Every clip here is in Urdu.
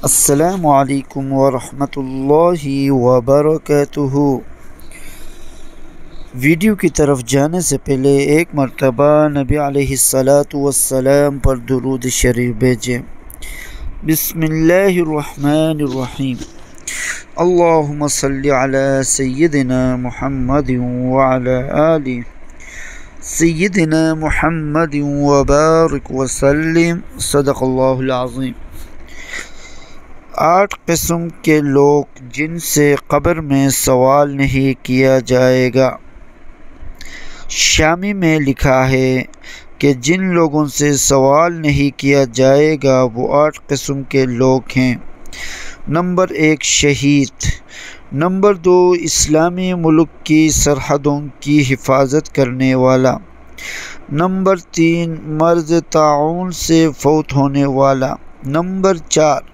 السلام علیکم ورحمۃ اللہ وبرکاتہ۔ ویڈیو کی طرف جانے سے پہلے ایک مرتبہ نبی علیہ الصلاۃ والسلام پر درود شریف بھیجیں۔ بسم اللہ الرحمن الرحیم۔ اللہم صلی علی سیدنا محمد وعلی آل سیدنا محمد وبارک وسلم۔ صدق اللہ العظیم۔ 8 قسم کے لوگ جن سے قبر میں سوال نہیں کیا جائے گا۔ شامی میں لکھا ہے کہ جن لوگوں سے سوال نہیں کیا جائے گا وہ 8 قسم کے لوگ ہیں۔ نمبر 1 شہید، نمبر 2 اسلامی ملک کی سرحدوں کی حفاظت کرنے والا، نمبر 3 مرض طاعون سے فوت ہونے والا، نمبر 4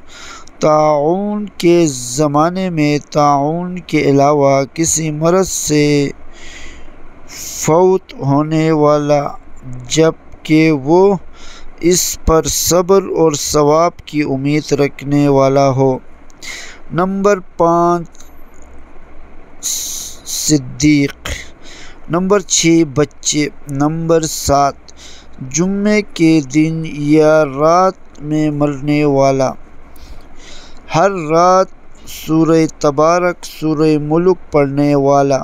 طاعون کے زمانے میں طاعون کے علاوہ کسی مرض سے فوت ہونے والا جبکہ وہ اس پر صبر اور ثواب کی امید رکھنے والا ہو، نمبر 5 صدیق، نمبر 6 بچے، نمبر 7 جمعے کے دن یا رات میں مرنے والا، ہر رات سورہ تبارک سورہ ملک پڑھنے والا،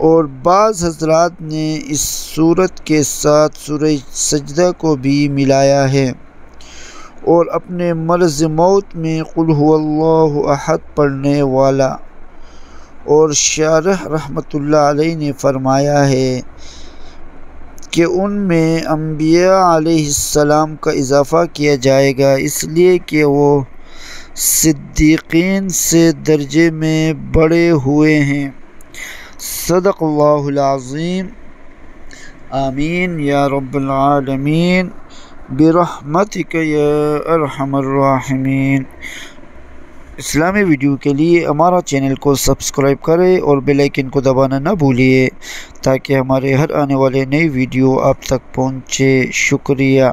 اور بعض حضرات نے اس سورت کے ساتھ سورہ سجدہ کو بھی ملایا ہے، اور اپنے مرض موت میں قل هو اللہ احد پڑھنے والا۔ اور شارح رحمۃ اللہ علیہ نے فرمایا ہے کہ ان میں انبیاء علیہ السلام کا اضافہ کیا جائے گا، اس لیے کہ وہ صدیقین سے درجے میں بڑے ہوئے ہیں۔ صدق اللہ العظیم۔ آمین یا رب العالمین برحمتک یا ارحم الراحمین۔ اسلامی ویڈیو کے لیے ہمارا چینل کو سبسکرائب کریں اور بیل آئیکن کو دبانا نہ بھولیے تاکہ ہمارے ہر آنے والے نئی ویڈیو آپ تک پہنچے۔ شکریہ۔